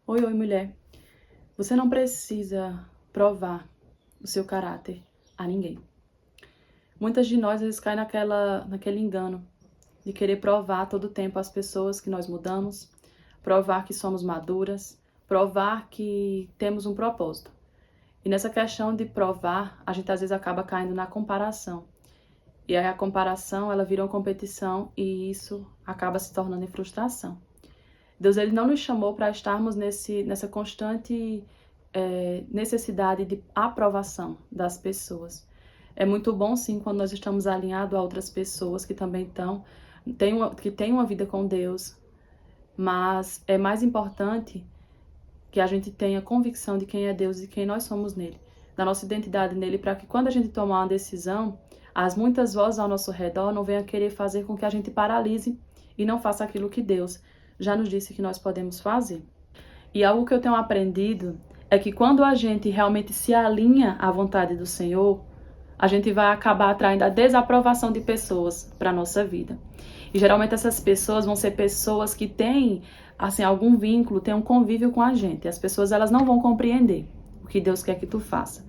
Oi, oi, mulher. Você não precisa provar o seu caráter a ninguém. Muitas de nós, às vezes, caem naquele engano de querer provar a todo tempo às pessoas que nós mudamos, provar que somos maduras, provar que temos um propósito. E nessa questão de provar, a gente às vezes acaba caindo na comparação. E aí a comparação, ela vira uma competição e isso acaba se tornando em frustração. Deus, ele não nos chamou para estarmos nessa constante necessidade de aprovação das pessoas. É muito bom, sim, quando nós estamos alinhados a outras pessoas que também que têm uma vida com Deus, mas é mais importante que a gente tenha convicção de quem é Deus e quem nós somos nele, da nossa identidade nele, para que quando a gente tomar uma decisão, as muitas vozes ao nosso redor não venham querer fazer com que a gente paralise e não faça aquilo que Deus já nos disse que nós podemos fazer. E algo que eu tenho aprendido é que quando a gente realmente se alinha à vontade do Senhor, a gente vai acabar atraindo a desaprovação de pessoas para a nossa vida. E geralmente essas pessoas vão ser pessoas que têm assim algum vínculo, têm um convívio com a gente. As pessoas elas não vão compreender o que Deus quer que tu faça.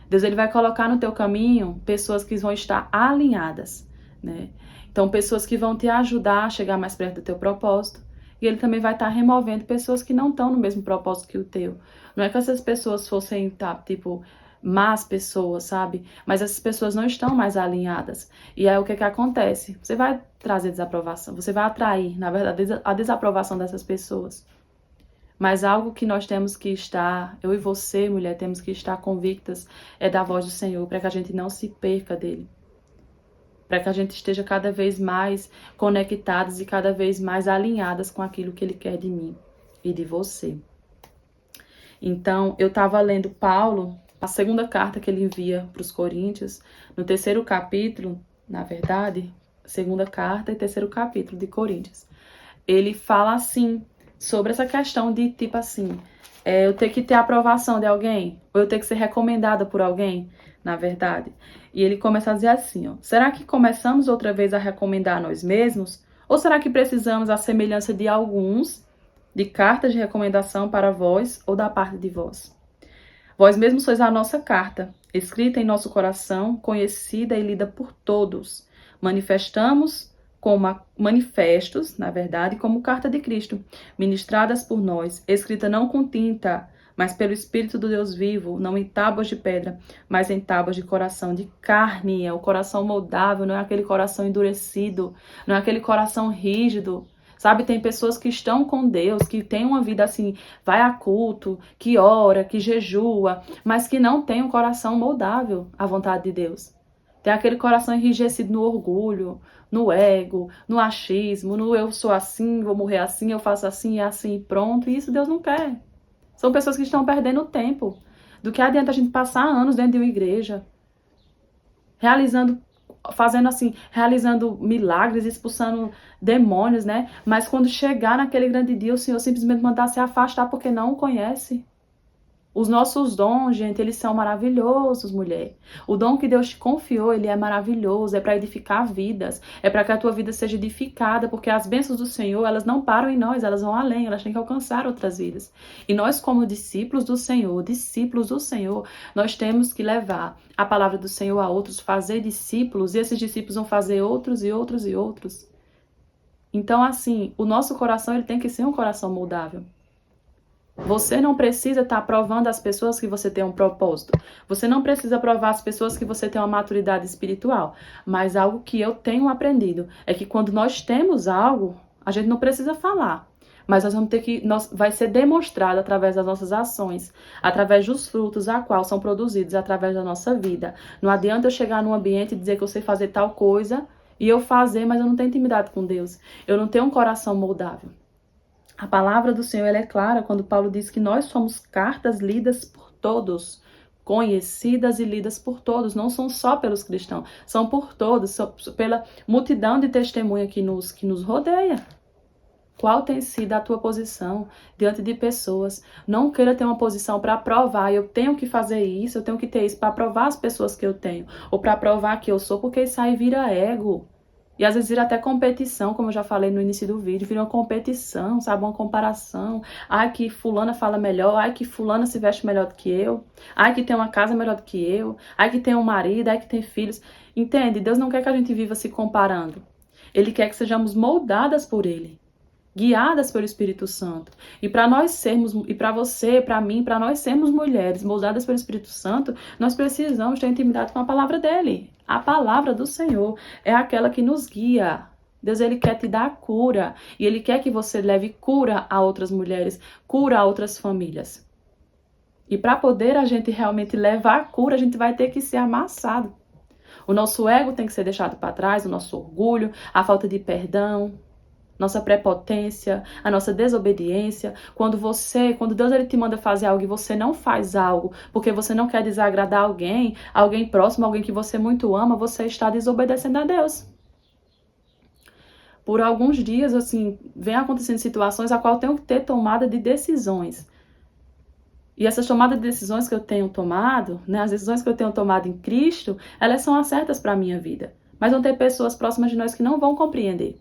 Deus ele vai colocar no teu caminho pessoas que vão estar alinhadas, né? Então pessoas que vão te ajudar a chegar mais perto do teu propósito. E ele também vai estar removendo pessoas que não estão no mesmo propósito que o teu. Não é que essas pessoas fossem, tipo, más pessoas, sabe? Mas essas pessoas não estão mais alinhadas. E aí o que acontece? Você vai trazer desaprovação, você vai atrair, na verdade, a desaprovação dessas pessoas. Mas algo que nós temos que estar, eu e você, mulher, temos que estar convictas é da voz do Senhor, para que a gente não se perca dele. Para que a gente esteja cada vez mais conectadas e cada vez mais alinhadas com aquilo que ele quer de mim e de você. Então, eu estava lendo Paulo, a segunda carta que ele envia para os Coríntios, no terceiro capítulo, na verdade, segunda carta e terceiro capítulo de Coríntios. Ele fala assim, sobre essa questão de, tipo assim, eu ter que ter a aprovação de alguém, ou eu ter que ser recomendada por alguém, na verdade. E ele começa a dizer assim, ó, será que começamos outra vez a recomendar a nós mesmos? Ou será que precisamos, à semelhança de alguns, de cartas de recomendação para vós ou da parte de vós? Vós mesmos sois a nossa carta, escrita em nosso coração, conhecida e lida por todos. Manifestos, na verdade, como carta de Cristo, ministradas por nós, escrita não com tinta, mas pelo Espírito do Deus vivo, não em tábuas de pedra, mas em tábuas de coração, de carne. É o coração moldável, não é aquele coração endurecido, não é aquele coração rígido. Sabe, tem pessoas que estão com Deus, que têm uma vida assim, vai a culto, que ora, que jejua, mas que não tem um coração moldável à vontade de Deus. Tem aquele coração enrijecido no orgulho, no ego, no achismo, no eu sou assim, vou morrer assim, eu faço assim e assim, pronto. E isso Deus não quer. São pessoas que estão perdendo tempo. Do que adianta a gente passar anos dentro de uma igreja, realizando milagres, expulsando demônios, né? Mas quando chegar naquele grande dia, o Senhor simplesmente mandar se afastar porque não o conhece. Os nossos dons, gente, eles são maravilhosos, mulher. O dom que Deus te confiou, ele é maravilhoso, é para edificar vidas, é para que a tua vida seja edificada, porque as bênçãos do Senhor, elas não param em nós, elas vão além, elas têm que alcançar outras vidas. E nós, como discípulos do Senhor, nós temos que levar a palavra do Senhor a outros, fazer discípulos, e esses discípulos vão fazer outros e outros e outros. Então, assim, o nosso coração, ele tem que ser um coração moldável. Você não precisa estar provando às pessoas que você tem um propósito. Você não precisa provar às pessoas que você tem uma maturidade espiritual. Mas algo que eu tenho aprendido é que quando nós temos algo, a gente não precisa falar. Mas nós vamos ter que, vai ser demonstrado através das nossas ações, através dos frutos a qual são produzidos através da nossa vida. Não adianta eu chegar num ambiente e dizer que eu sei fazer tal coisa e eu fazer, mas eu não tenho intimidade com Deus. Eu não tenho um coração moldável. A palavra do Senhor ela é clara quando Paulo diz que nós somos cartas lidas por todos, conhecidas e lidas por todos, não são só pelos cristãos, são por todos, são pela multidão de testemunha que nos rodeia. Qual tem sido a tua posição diante de pessoas? Não queira ter uma posição para provar, eu tenho que fazer isso, eu tenho que ter isso para provar as pessoas que eu tenho, ou para provar que eu sou, porque isso aí vira ego. E às vezes vira até competição, como eu já falei no início do vídeo, vira uma competição, sabe? Uma comparação. Ai, que fulana fala melhor, ai, que fulana se veste melhor do que eu, ai, que tem uma casa melhor do que eu, ai, que tem um marido, ai, que tem filhos. Entende? Deus não quer que a gente viva se comparando. Ele quer que sejamos moldadas por Ele, guiadas pelo Espírito Santo. E para nós sermos, e para você, para mim, para nós sermos mulheres moldadas pelo Espírito Santo, nós precisamos ter intimidade com a palavra dele. A palavra do Senhor é aquela que nos guia. Deus, ele quer te dar cura. E ele quer que você leve cura a outras mulheres, cura a outras famílias. E para poder a gente realmente levar a cura, a gente vai ter que ser amassado. O nosso ego tem que ser deixado para trás, o nosso orgulho, a falta de perdão, nossa prepotência, a nossa desobediência. Quando Deus ele te manda fazer algo e você não faz algo porque você não quer desagradar alguém, alguém próximo, alguém que você muito ama, você está desobedecendo a Deus. Por alguns dias, assim, vem acontecendo situações a qual eu tenho que ter tomada de decisões. E essas tomadas de decisões que eu tenho tomado, né, as decisões que eu tenho tomado em Cristo, elas são as certas para a minha vida. Mas vão ter pessoas próximas de nós que não vão compreender.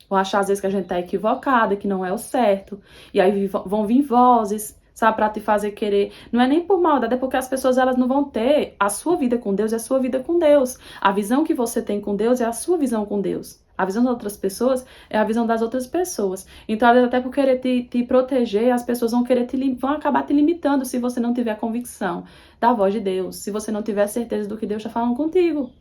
Vão achar às vezes que a gente tá equivocada, que não é o certo. E aí vão vir vozes, sabe, pra te fazer querer. Não é nem por maldade, é porque as pessoas elas não vão ter a sua vida com Deus, é a sua vida com Deus. A visão que você tem com Deus é a sua visão com Deus. A visão das outras pessoas é a visão das outras pessoas. Então, às vezes, até por querer te proteger, as pessoas vão acabar te limitando se você não tiver convicção da voz de Deus, se você não tiver certeza do que Deus está falando contigo.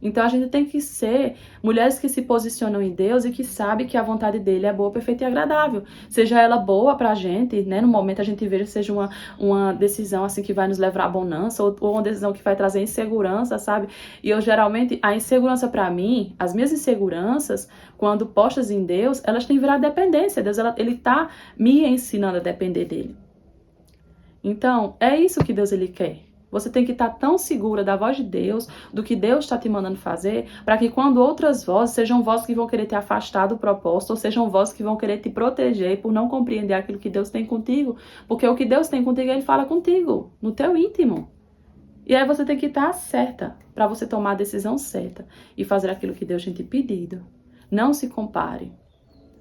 Então a gente tem que ser mulheres que se posicionam em Deus e que sabem que a vontade dele é boa, perfeita e agradável. Seja ela boa pra gente, né? No momento a gente veja que seja uma decisão assim que vai nos levar à bonança ou uma decisão que vai trazer insegurança, sabe? E eu geralmente, a insegurança pra mim, as minhas inseguranças, quando postas em Deus, elas têm virado dependência. Deus, ele tá me ensinando a depender dele. Então, é isso que Deus ele quer. Você tem que estar tão segura da voz de Deus, do que Deus está te mandando fazer, para que quando outras vozes, sejam vozes que vão querer te afastar do propósito, ou sejam vozes que vão querer te proteger por não compreender aquilo que Deus tem contigo. Porque o que Deus tem contigo, ele fala contigo, no teu íntimo. E aí você tem que estar certa, para você tomar a decisão certa e fazer aquilo que Deus tem te pedido. Não se compare.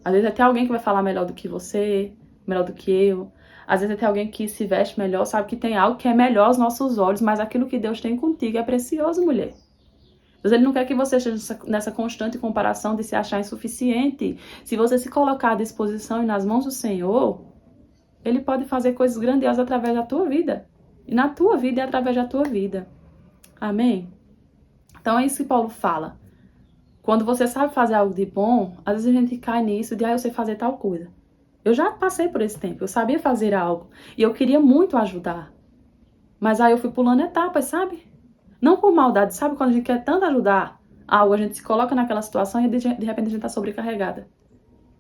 Às vezes até alguém que vai falar melhor do que você, melhor do que eu. Às vezes até alguém que se veste melhor, sabe que tem algo que é melhor aos nossos olhos, mas aquilo que Deus tem contigo é precioso, mulher. Deus ele não quer que você esteja nessa constante comparação de se achar insuficiente. Se você se colocar à disposição e nas mãos do Senhor, ele pode fazer coisas grandiosas através da tua vida. E na tua vida e através da tua vida. Amém? Então é isso que Paulo fala. Quando você sabe fazer algo de bom, às vezes a gente cai nisso de, eu sei fazer tal coisa. Eu já passei por esse tempo, eu sabia fazer algo e eu queria muito ajudar. Mas aí eu fui pulando etapas, sabe? Não por maldade, sabe? Quando a gente quer tanto ajudar algo, a gente se coloca naquela situação e de repente a gente tá sobrecarregada.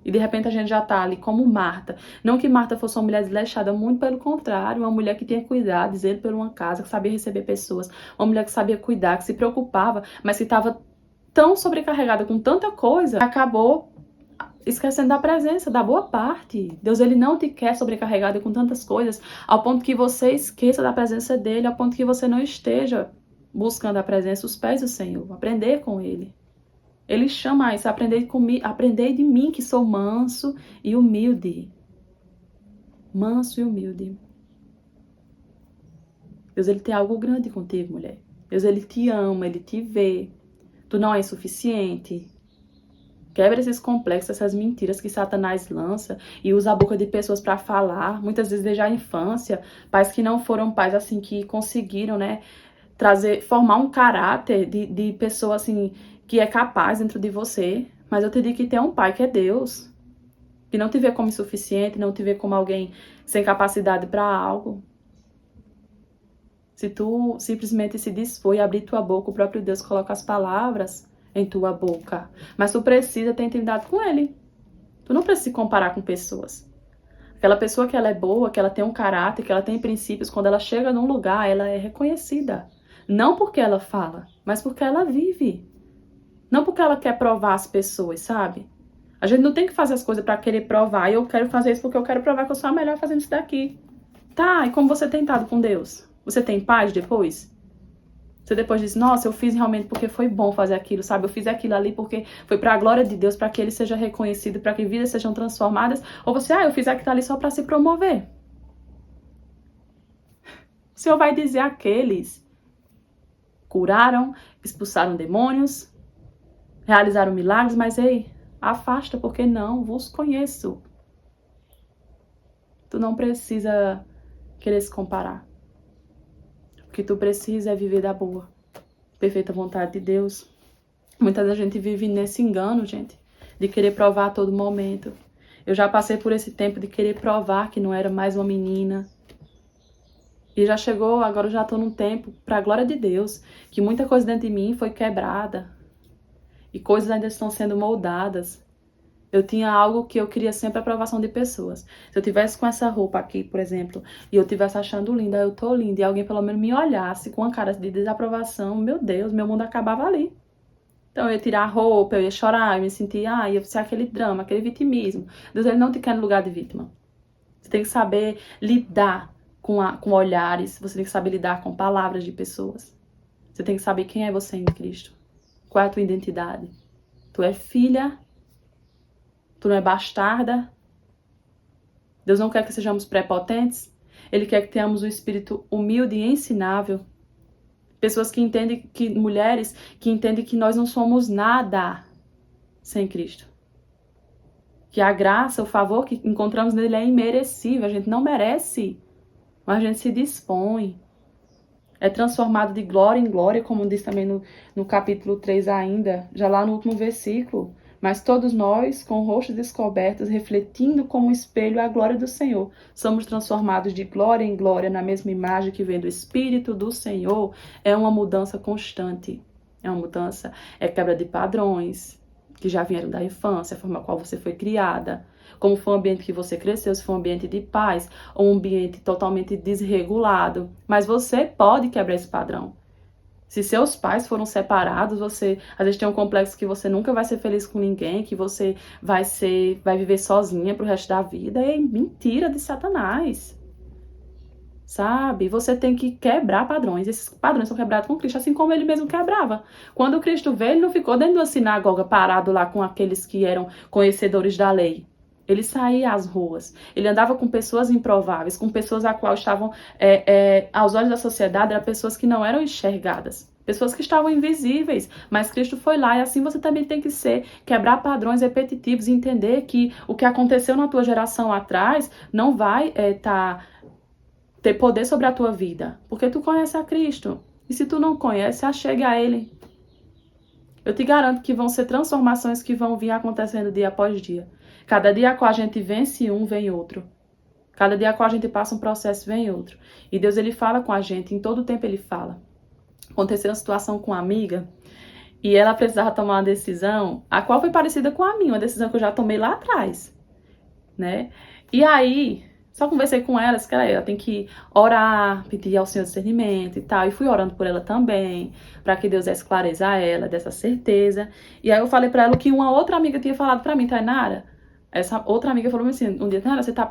E de repente a gente já tá ali como Marta. Não que Marta fosse uma mulher desleixada, muito pelo contrário, uma mulher que tinha cuidado, zelo por uma casa, que sabia receber pessoas, uma mulher que sabia cuidar, que se preocupava, mas que estava tão sobrecarregada com tanta coisa, acabou esquecendo da presença, da boa parte. Deus, ele não te quer sobrecarregado com tantas coisas, ao ponto que você esqueça da presença dele, ao ponto que você não esteja buscando a presença, os pés do Senhor, aprender com ele. Ele chama isso, aprender de mim que sou manso e humilde. Manso e humilde. Deus, ele tem algo grande contigo, mulher. Deus, ele te ama, ele te vê. Tu não é insuficiente. Quebra esses complexos, essas mentiras que Satanás lança e usa a boca de pessoas para falar, muitas vezes desde a infância, pais que não foram pais assim que conseguiram, né, formar um caráter de pessoa assim que é capaz dentro de você. Mas eu te digo que tem um pai que é Deus, que não te vê como insuficiente, não te vê como alguém sem capacidade para algo. Se tu simplesmente se dispor e abrir tua boca, o próprio Deus coloca as palavras em tua boca. Mas tu precisa ter intimidade com ele. Tu não precisa se comparar com pessoas. Aquela pessoa que ela é boa, que ela tem um caráter, que ela tem princípios, quando ela chega num lugar, ela é reconhecida. Não porque ela fala, mas porque ela vive. Não porque ela quer provar as pessoas, sabe? A gente não tem que fazer as coisas pra querer provar. Eu quero fazer isso porque eu quero provar que eu sou a melhor fazendo isso daqui. Tá, e como você tem estado com Deus? Você tem paz depois? Você depois diz, nossa, eu fiz realmente porque foi bom fazer aquilo, sabe? Eu fiz aquilo ali porque foi para a glória de Deus, para que Ele seja reconhecido, para que vidas sejam transformadas. Ou você, eu fiz aquilo ali só para se promover. O Senhor vai dizer àqueles curaram, expulsaram demônios, realizaram milagres, mas ei, afasta porque não vos conheço. Tu não precisa querer se comparar. O que tu precisa é viver da boa, perfeita vontade de Deus. Muita da gente vive nesse engano, gente, de querer provar a todo momento. Eu já passei por esse tempo de querer provar que não era mais uma menina. E já chegou, agora eu já estou num tempo, para a glória de Deus, que muita coisa dentro de mim foi quebrada. E coisas ainda estão sendo moldadas. Eu tinha algo que eu queria sempre a aprovação de pessoas. Se eu tivesse com essa roupa aqui, por exemplo, e eu tivesse achando linda, eu tô linda, e alguém pelo menos me olhasse com uma cara de desaprovação, meu Deus, meu mundo acabava ali. Então eu ia tirar a roupa, eu ia chorar, eu me sentia, ia ser aquele drama, aquele vitimismo. Deus, ele não te quer no lugar de vítima. Você tem que saber lidar com olhares, você tem que saber lidar com palavras de pessoas. Você tem que saber quem é você em Cristo. Qual é a tua identidade? Tu é filha? Tu não é bastarda? Deus não quer que sejamos prepotentes. Ele quer que tenhamos um espírito humilde e ensinável. Pessoas que entendem, mulheres que entendem que nós não somos nada sem Cristo. Que a graça, o favor que encontramos nele é imerecível. A gente não merece, mas a gente se dispõe. É transformado de glória em glória, como diz também no capítulo 3 ainda, já lá no último versículo. Mas todos nós, com rostos descobertos, refletindo como um espelho a glória do Senhor, somos transformados de glória em glória na mesma imagem que vem do Espírito do Senhor. É uma mudança constante. É uma mudança, é quebra de padrões que já vieram da infância, a forma qual você foi criada. Como foi o ambiente que você cresceu, se foi um ambiente de paz ou um ambiente totalmente desregulado. Mas você pode quebrar esse padrão. Se seus pais foram separados, você às vezes tem um complexo que você nunca vai ser feliz com ninguém, que você vai viver sozinha pro resto da vida. É mentira de Satanás. Sabe? Você tem que quebrar padrões. Esses padrões são quebrados com Cristo, assim como ele mesmo quebrava. Quando Cristo veio, ele não ficou dentro de uma sinagoga parado lá com aqueles que eram conhecedores da lei. Ele saía às ruas, ele andava com pessoas improváveis, com pessoas a qual estavam, aos olhos da sociedade, eram pessoas que não eram enxergadas, pessoas que estavam invisíveis, mas Cristo foi lá e assim você também tem que ser, quebrar padrões repetitivos e entender que o que aconteceu na tua geração atrás não vai ter poder sobre a tua vida, porque tu conhece a Cristo, e se tu não conhece, achegue a Ele. Eu te garanto que vão ser transformações que vão vir acontecendo dia após dia. Cada dia com a gente vence um, vem outro. Cada dia com a gente passa um processo, vem outro. E Deus, ele fala com a gente, em todo tempo ele fala. Aconteceu uma situação com uma amiga, e ela precisava tomar uma decisão, a qual foi parecida com a minha, uma decisão que eu já tomei lá atrás, né? E aí, só conversei com ela, disse que ela tem que orar, pedir ao Senhor discernimento e tal, e fui orando por ela também, para que Deus desse clareza a ela, dessa certeza. E aí eu falei para ela o que uma outra amiga tinha falado para mim, Tainara. Essa outra amiga falou assim, um dia, Tainara, você tá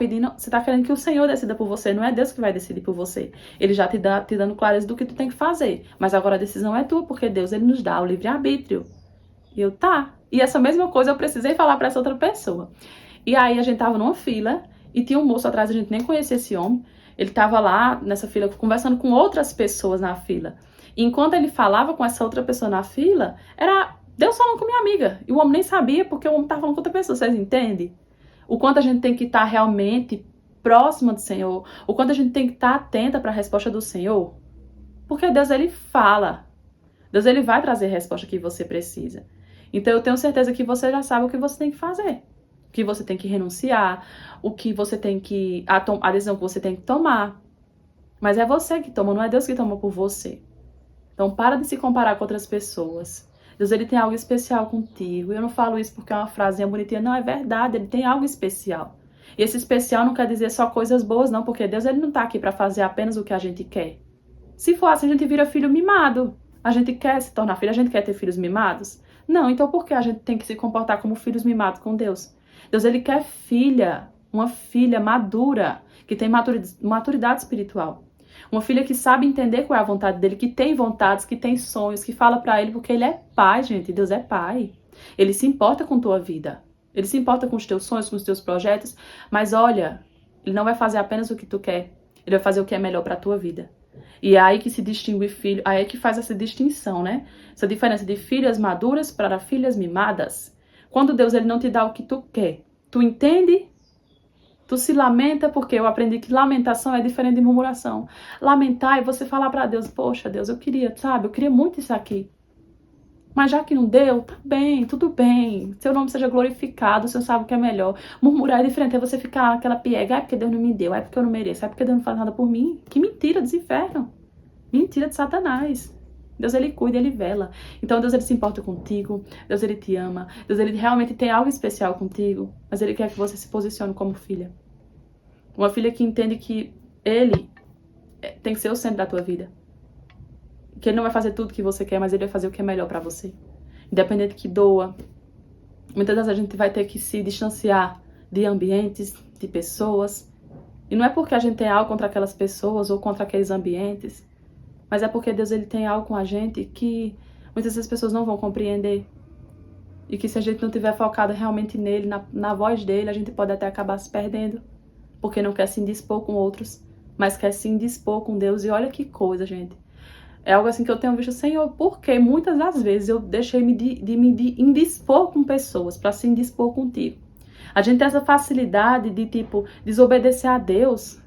querendo que o Senhor decida por você, não é Deus que vai decidir por você. Ele já te dando clareza do que tu tem que fazer, mas agora a decisão é tua, porque Deus, ele nos dá o livre-arbítrio. E eu, tá. E essa mesma coisa eu precisei falar para essa outra pessoa. E aí a gente tava numa fila, e tinha um moço atrás, a gente nem conhecia esse homem, ele tava lá nessa fila conversando com outras pessoas na fila. E enquanto ele falava com essa outra pessoa na fila, era Deus falando com minha amiga. E o homem nem sabia porque o homem estava falando com outra pessoa. Vocês entendem? O quanto a gente tem que estar realmente próxima do Senhor. O quanto a gente tem que estar atenta para a resposta do Senhor. Porque Deus, ele fala. Deus, ele vai trazer a resposta que você precisa. Então eu tenho certeza que você já sabe o que você tem que fazer. O que você tem que renunciar. O que você tem que... A decisão que você tem que tomar. Mas é você que toma, não é Deus que toma por você. Então para de se comparar com outras pessoas. Deus, ele tem algo especial contigo. Eu não falo isso porque é uma frasinha bonitinha. Não, é verdade. Ele tem algo especial. E esse especial não quer dizer só coisas boas, não. Porque Deus, ele não tá aqui para fazer apenas o que a gente quer. Se for assim, a gente vira filho mimado. A gente quer se tornar filho. A gente quer ter filhos mimados? Não. Então por que a gente tem que se comportar como filhos mimados com Deus? Deus, ele quer filha. Uma filha madura. Que tem maturidade espiritual. Uma filha que sabe entender qual é a vontade dele, que tem vontades, que tem sonhos, que fala pra ele porque ele é pai, gente. Deus é pai. Ele se importa com tua vida. Ele se importa com os teus sonhos, com os teus projetos. Mas olha, ele não vai fazer apenas o que tu quer. Ele vai fazer o que é melhor pra tua vida. E é aí que se distingue filho, aí é que faz essa distinção, né? Essa diferença de filhas maduras para filhas mimadas. Quando Deus ele não te dá o que tu quer, tu entende? Tu se lamenta, porque eu aprendi que lamentação é diferente de murmuração. Lamentar é você falar para Deus, poxa Deus, eu queria, sabe? Eu queria muito isso aqui. Mas já que não deu, tá bem, tudo bem. Seu nome seja glorificado, o Senhor sabe o que é melhor. Murmurar é diferente, é você ficar aquela piega, é porque Deus não me deu, é porque eu não mereço, é porque Deus não faz nada por mim. Que mentira dos infernos. Mentira de Satanás. Deus, ele cuida, ele vela. Então, Deus, ele se importa contigo. Deus, ele te ama. Deus, ele realmente tem algo especial contigo. Mas ele quer que você se posicione como filha. Uma filha que entende que ele tem que ser o centro da tua vida. Que ele não vai fazer tudo que você quer, mas ele vai fazer o que é melhor pra você. Independente que doa. Muitas vezes a gente vai ter que se distanciar de ambientes, de pessoas. E não é porque a gente tem algo contra aquelas pessoas ou contra aqueles ambientes. Mas é porque Deus ele tem algo com a gente que muitas vezes as pessoas não vão compreender. E que se a gente não estiver focado realmente nele, na voz dele, a gente pode até acabar se perdendo. Porque não quer se indispor com outros, mas quer se indispor com Deus. E olha que coisa, gente. É algo assim que eu tenho visto, Senhor, porque muitas das vezes eu deixei de me indispor com pessoas para se indispor contigo. A gente tem essa facilidade de, tipo, desobedecer a Deus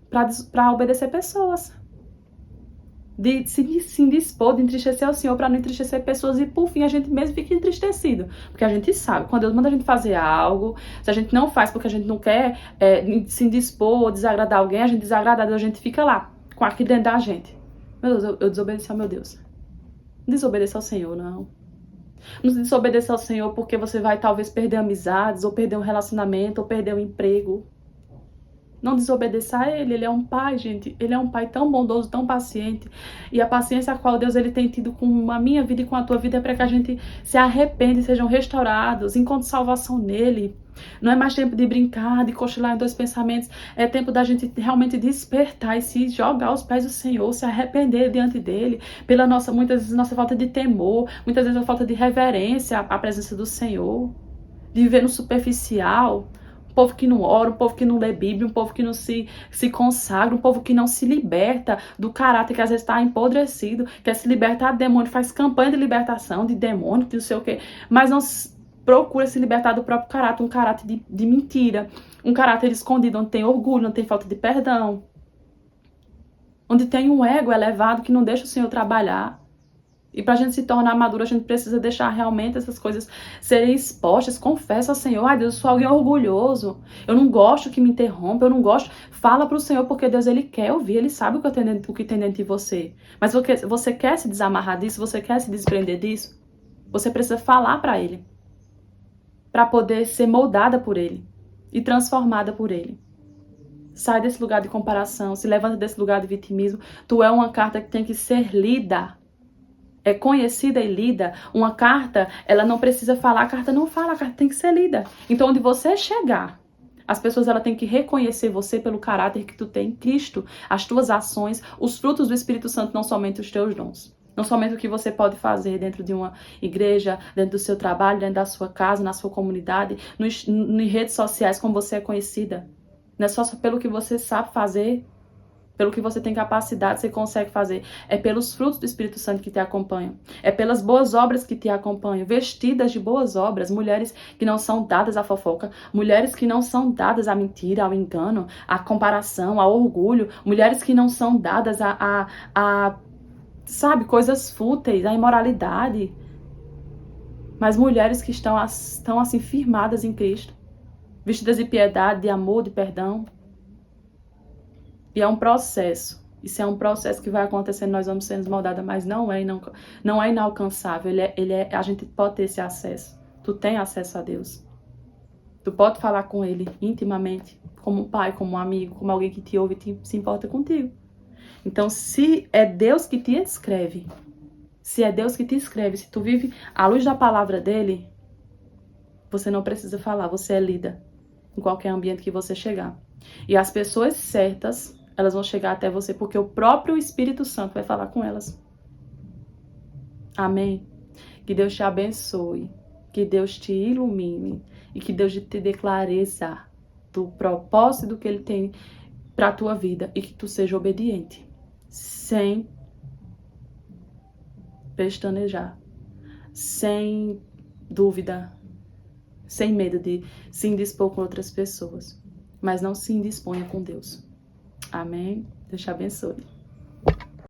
para obedecer pessoas. De se indispor, de entristecer o Senhor para não entristecer pessoas e por fim a gente mesmo fica entristecido, porque a gente sabe, quando Deus manda a gente fazer algo, se a gente não faz porque a gente não quer se indispor ou desagradar alguém, a gente desagrada a Deus, a gente fica lá, com aquilo dentro da gente. Meu Deus, eu desobedeci ao meu Deus. Não desobedeça ao Senhor, não. Não desobedeça ao Senhor porque você vai talvez perder amizades, ou perder um relacionamento, ou perder um emprego. Não desobedeça a ele é um pai, gente. Ele é um pai tão bondoso, tão paciente. E a paciência a qual Deus ele tem tido com a minha vida e com a tua vida é para que a gente se arrependa e sejam restaurados, encontre salvação nele. Não é mais tempo de brincar, de cochilar em dois pensamentos. É tempo da gente realmente despertar e se jogar aos pés do Senhor, se arrepender diante dele, pela muitas vezes nossa falta de temor, muitas vezes a falta de reverência à presença do Senhor, de viver no superficial. Um povo que não ora, um povo que não lê Bíblia, um povo que não se consagra, um povo que não se liberta do caráter que às vezes está empodrecido, quer se libertar de demônio, faz campanha de libertação de demônio, de não sei o quê, mas não procura se libertar do próprio caráter, um caráter de mentira, um caráter escondido, onde tem orgulho, onde tem falta de perdão, onde tem um ego elevado que não deixa o Senhor trabalhar. E para a gente se tornar maduro, a gente precisa deixar realmente essas coisas serem expostas. Confessa ao Senhor, ai Deus, eu sou alguém orgulhoso. Eu não gosto que me interrompa, eu não gosto. Fala para o Senhor, porque Deus, ele quer ouvir, ele sabe o que tem dentro de você. Mas você quer se desamarrar disso, você quer se desprender disso? Você precisa falar para ele. Para poder ser moldada por ele e transformada por ele. Sai desse lugar de comparação, se levanta desse lugar de vitimismo. Tu é uma carta que tem que ser lida. É conhecida e lida. Uma carta, ela não precisa falar, a carta não fala, a carta tem que ser lida. Então, onde você chegar, as pessoas ela têm que reconhecer você pelo caráter que tu tem em Cristo, as tuas ações, os frutos do Espírito Santo, não somente os teus dons. Não somente o que você pode fazer dentro de uma igreja, dentro do seu trabalho, dentro da sua casa, na sua comunidade, nas redes sociais, como você é conhecida. Não é só pelo que você sabe fazer, pelo que você tem capacidade, você consegue fazer. É pelos frutos do Espírito Santo que te acompanham. É pelas boas obras que te acompanham. Vestidas de boas obras. Mulheres que não são dadas à fofoca. Mulheres que não são dadas à mentira, ao engano, à comparação, ao orgulho. Mulheres que não são dadas sabe, coisas fúteis, à imoralidade. Mas mulheres que estão assim firmadas em Cristo. Vestidas de piedade, de amor, de perdão. E é um processo. Isso é um processo que vai acontecendo, nós vamos sendo moldadas, mas não é inalcançável. A gente pode ter esse acesso. Tu tem acesso a Deus. Tu pode falar com Ele intimamente, como um pai, como um amigo, como alguém que te ouve e se importa contigo. Então, se é Deus que te escreve, se tu vive à luz da palavra dEle, você não precisa falar, você é lida em qualquer ambiente que você chegar. E as pessoas certas Elas vão chegar até você porque o próprio Espírito Santo vai falar com elas. Amém? Que Deus te abençoe, que Deus te ilumine e que Deus te dê clareza do propósito que Ele tem para a tua vida e que tu seja obediente, sem pestanejar, sem dúvida, sem medo de se indispor com outras pessoas, mas não se indisponha com Deus. Amém? Deus te abençoe.